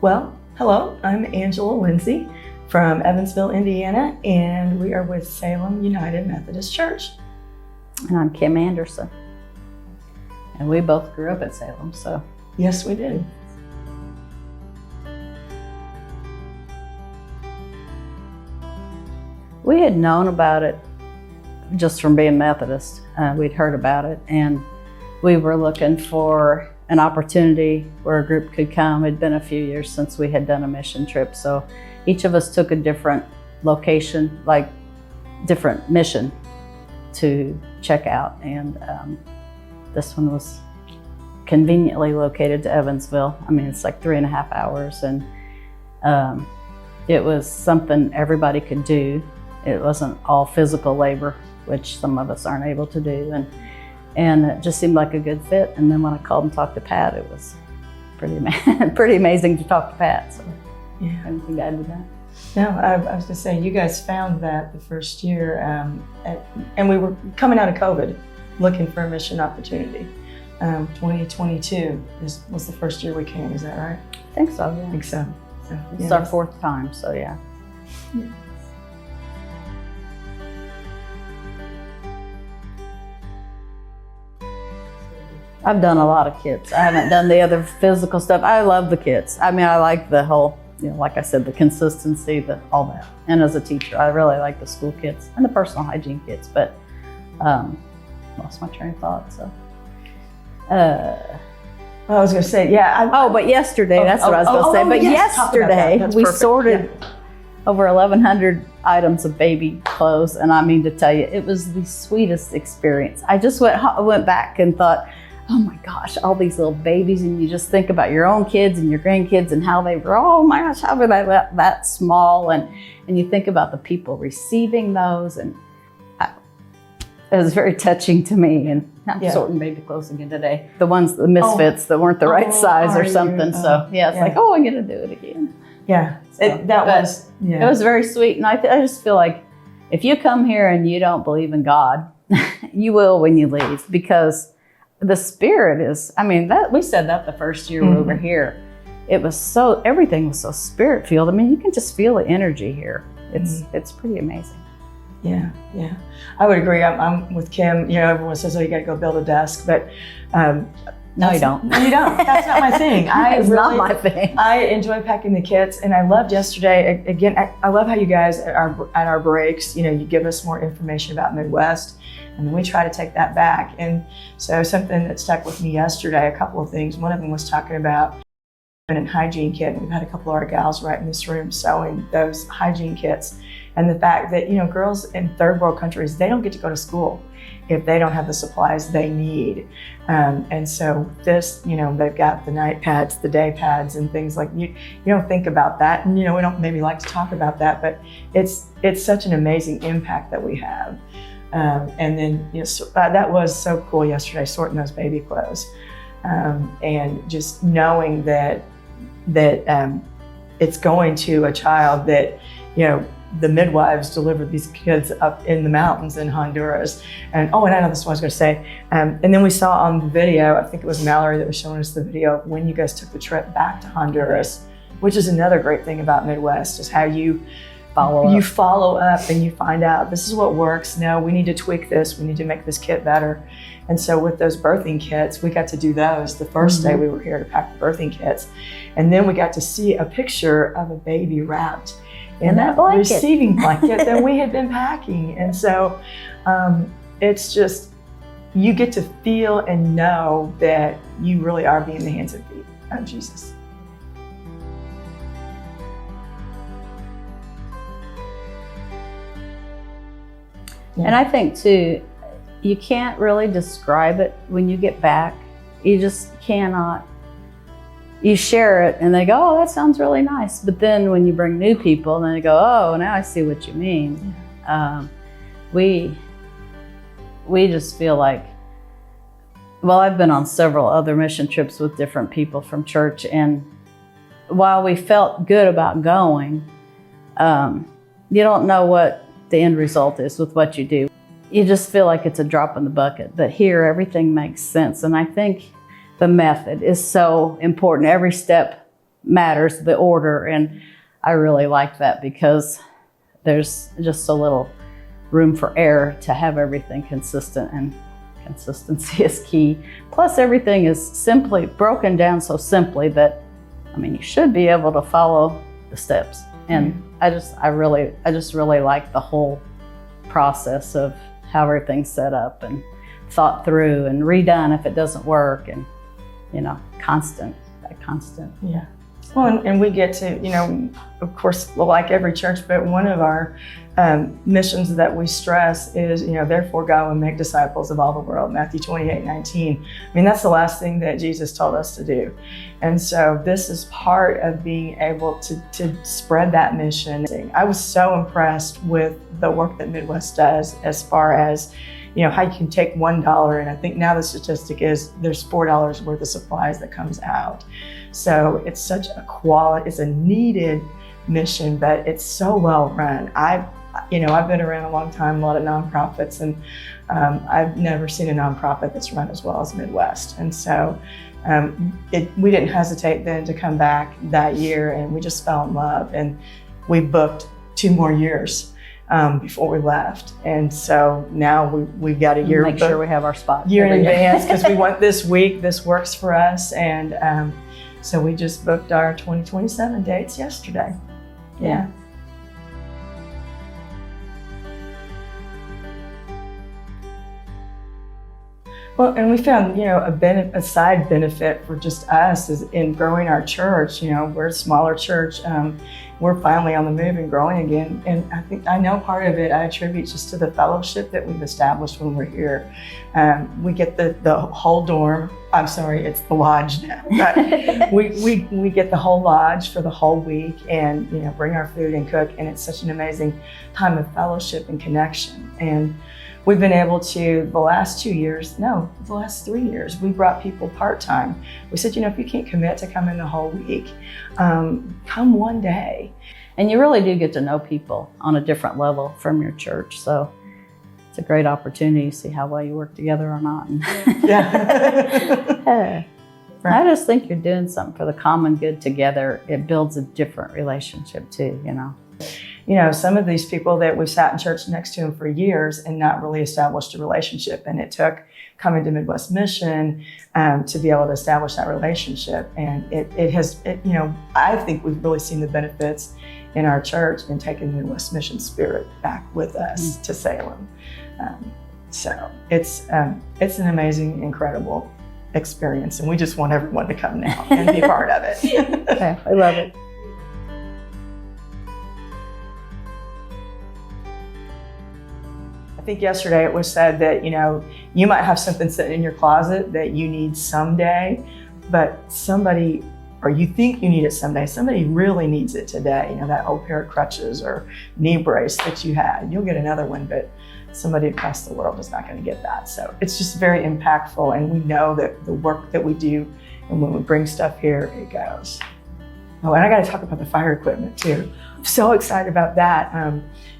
Well, hello, I'm Angela Lindsey from Evansville, Indiana, and we are with Salem United Methodist Church. And I'm Kim Anderson. And we both grew up at Salem, so. Yes, we did. We had known about it just from being Methodist. We'd heard about it, and we were looking for an opportunity where a group could come. It'd been a few years since we had done a mission trip, so each of us took a different location, like different mission to check out, and this one was conveniently located to Evansville. I mean, it's like 3.5 hours, and it was something everybody could do. It wasn't all physical labor, which some of us aren't able to do, and it just seemed like a good fit. And then when I called and talked to Pat, it was pretty amazing to talk to Pat. So, yeah. Anything to add to that? No, I was going to say, you guys found that the first year, and we were coming out of COVID, looking for a mission opportunity. 2022 was the first year we came, is that right? I think so, yeah. I think so. It's our 4th time, so yeah. I've done a lot of kits. I haven't done the other physical stuff. I love the kits. I mean, I like the whole, like I said, the consistency, all that. And as a teacher, I really like the school kits and the personal hygiene kits, but lost my train of thought, so. I was going to say, yeah. But yesterday, that's what I was going to say. But yes, yesterday, we perfect. sorted over 1,100 items of baby clothes. And I mean to tell you, it was the sweetest experience. I just went back and thought, oh my gosh, all these little babies, and you just think about your own kids and your grandkids and how they were, oh my gosh, how were they that small? And you think about the people receiving those, and it was very touching to me. And I'm sorting baby clothes again today. The misfits that weren't the right size or something. So yeah, it's like, I'm gonna do it again. Yeah, so, it was very sweet. And I just feel like if you come here and you don't believe in God, you will when you leave, because the Spirit is, I mean, we said that the first year we were here. It was everything was so Spirit-filled. I mean, you can just feel the energy here. It's pretty amazing. Yeah. I would agree. I'm with Kim. Everyone says, you got to go build a desk, but no, you don't. No, you don't. That's not my thing. It's not my thing. I enjoy packing the kits, and I loved yesterday. Again, I love how you guys at our breaks, you give us more information about Midwest, and then we try to take that back. And so something that stuck with me yesterday, a couple of things. One of them was talking about a hygiene kit. We've had a couple of our gals right in this room sewing those hygiene kits, and the fact that girls in third world countries, they don't get to go to school if they don't have the supplies they need. And so this, they've got the night pads, the day pads, and things like you don't think about that, and we don't maybe like to talk about that, but it's such an amazing impact that we have. And then that was so cool yesterday, sorting those baby clothes, and just knowing that it's going to a child that the midwives delivered these kids up in the mountains in Honduras. And I know this is what I was going to say. And then we saw on the video, I think it was Mallory that was showing us the video of when you guys took the trip back to Honduras, which is another great thing about Midwest, is how you follow up and you find out this is what works. No, we need to tweak this. We need to make this kit better. And so with those birthing kits, we got to do those the first day we were here to pack the birthing kits. And then we got to see a picture of a baby wrapped in that receiving blanket that we had been packing. And so it's just, you get to feel and know that you really are being the hands and feet of Jesus. Yeah. And I think too, you can't really describe it when you get back. You just cannot. You share it and they go, oh, that sounds really nice. But then when you bring new people, then they go, oh, now I see what you mean. Yeah. We just feel like, well, I've been on several other mission trips with different people from church, and while we felt good about going, you don't know what the end result is with what you do. You just feel like it's a drop in the bucket, but here everything makes sense. And I think the method is so important. Every step matters, the order. And I really like that because there's just so little room for error to have everything consistent, and consistency is key. Plus everything is simply broken down so simply that, I mean, you should be able to follow the steps. And I just really like the whole process of how everything's set up and thought through and redone if it doesn't work, and constant. Yeah. Well, and we get to, of course, like every church, but one of our missions that we stress is, therefore go and make disciples of all the world, Matthew 28:19. I mean, that's the last thing that Jesus told us to do. And so this is part of being able to spread that mission. I was so impressed with the work that Midwest does as far as, how you can take $1, and I think now the statistic is there's $4 worth of supplies that comes out. So it's such a it's a needed mission, but it's so well run. I've been around a long time, a lot of nonprofits, and I've never seen a nonprofit that's run as well as Midwest. And so we didn't hesitate then to come back that year, and we just fell in love, and we booked 2 more years before we left. And so now we've got a year. Make sure we have our spot. Year in advance, because we want this week. This works for us. And so we just booked our 2027 dates yesterday. Yeah. Well, and we found, a side benefit for just us is in growing our church. We're a smaller church. We're finally on the move and growing again. And I know part of it I attribute just to the fellowship that we've established when we're here. We get the whole dorm. I'm sorry, it's the lodge now. But we get the whole lodge for the whole week, and bring our food and cook. And it's such an amazing time of fellowship and connection. And we've been able to, the last 3 years, we brought people part-time. We said, if you can't commit to coming the whole week, come one day. And you really do get to know people on a different level from your church. So it's a great opportunity to see how well you work together or not. Yeah. Right. I just think you're doing something for the common good together. It builds a different relationship too, Some of these people that we've sat in church next to them for years and not really established a relationship. And it took coming to Midwest Mission to be able to establish that relationship. And I think we've really seen the benefits in our church in taking the Midwest Mission spirit back with us to Salem. So it's an amazing, incredible experience. And we just want everyone to come now and be a part of it. Okay, I love it. I think yesterday it was said that, you might have something sitting in your closet that you need someday, but you think you need it someday, somebody really needs it today. That old pair of crutches or knee brace that you had, you'll get another one, but somebody across the world is not going to get that. So it's just very impactful, and we know that the work that we do, and when we bring stuff here, it goes. Oh, and I got to talk about the fire equipment too. I'm so excited about that.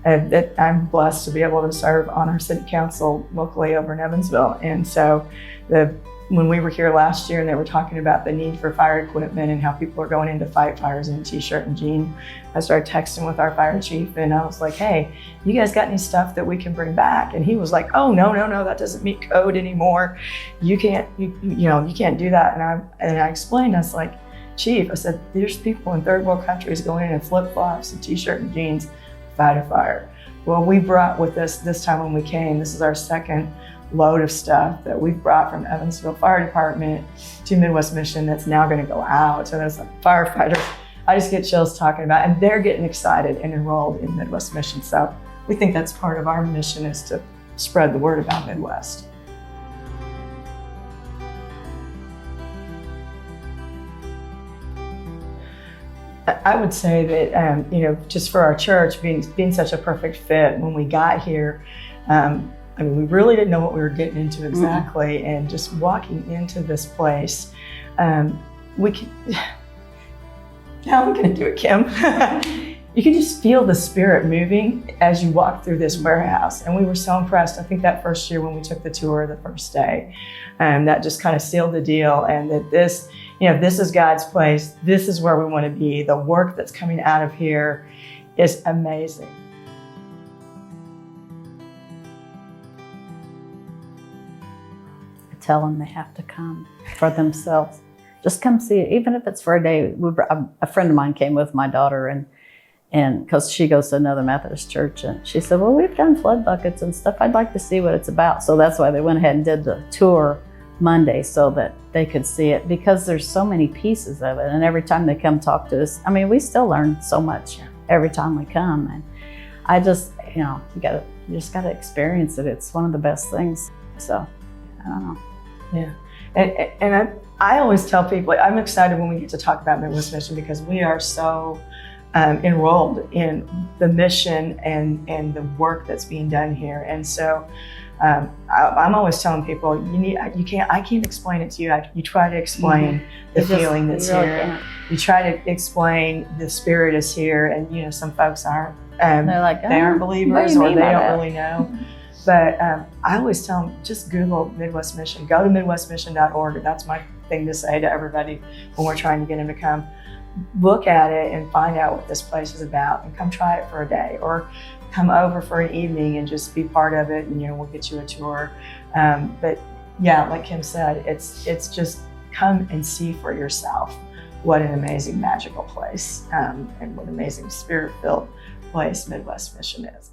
That I'm blessed to be able to serve on our city council locally over in Evansville. And so when we were here last year and they were talking about the need for fire equipment and how people are going in to fight fires in a t-shirt and jean, I started texting with our fire chief, and I was like, hey, you guys got any stuff that we can bring back? And he was like, oh, no, that doesn't meet code anymore. You can't do that. And I explained, I was like, Chief, I said, there's people in third world countries going in flip-flops and t-shirt and jeans, fight a fire. Well, we brought with us this time when we came, this is our second load of stuff that we've brought from Evansville Fire Department to Midwest Mission that's now going to go out. So there's like firefighters. I just get chills talking about it, and they're getting excited and enrolled in Midwest Mission. So we think that's part of our mission, is to spread the word about Midwest. I would say that, just for our church being such a perfect fit when we got here, we really didn't know what we were getting into exactly. And just walking into this place, now I'm going to do it, Kim. You can just feel the spirit moving as you walk through this warehouse. And we were so impressed. I think that first year when we took the tour the first day, that just kind of sealed the deal. And that this this is God's place. This is where we want to be. The work that's coming out of here is amazing. Tell them they have to come for themselves. Just come see it, even if it's for a day. A friend of mine came with my daughter, and because she goes to another Methodist church, and she said, well, we've done flood buckets and stuff. I'd like to see what it's about. So that's why they went ahead and did the tour Monday, so that they could see it, because there's so many pieces of it. And every time they come talk to us, I mean, we still learn so much every time we come. And I just, you just got to experience it. It's one of the best things. So I don't know. Yeah, and I always tell people, I'm excited when we get to talk about Midwest Mission, because we are so enrolled in the mission and the work that's being done here. And so I'm always telling people, I can't explain it to you. You try to explain the feeling that's here. You try to explain the spirit is here, and some folks aren't. They're like, they aren't believers, or they don't really know. But I always tell them, just Google Midwest Mission. Go to midwestmission.org. That's my thing to say to everybody when we're trying to get them to come. Look at it and find out what this place is about, and come try it for a day, or come over for an evening and just be part of it, and we'll get you a tour. But yeah, like Kim said, it's just come and see for yourself what an amazing, magical place, and what an amazing, spirit-filled place Midwest Mission is.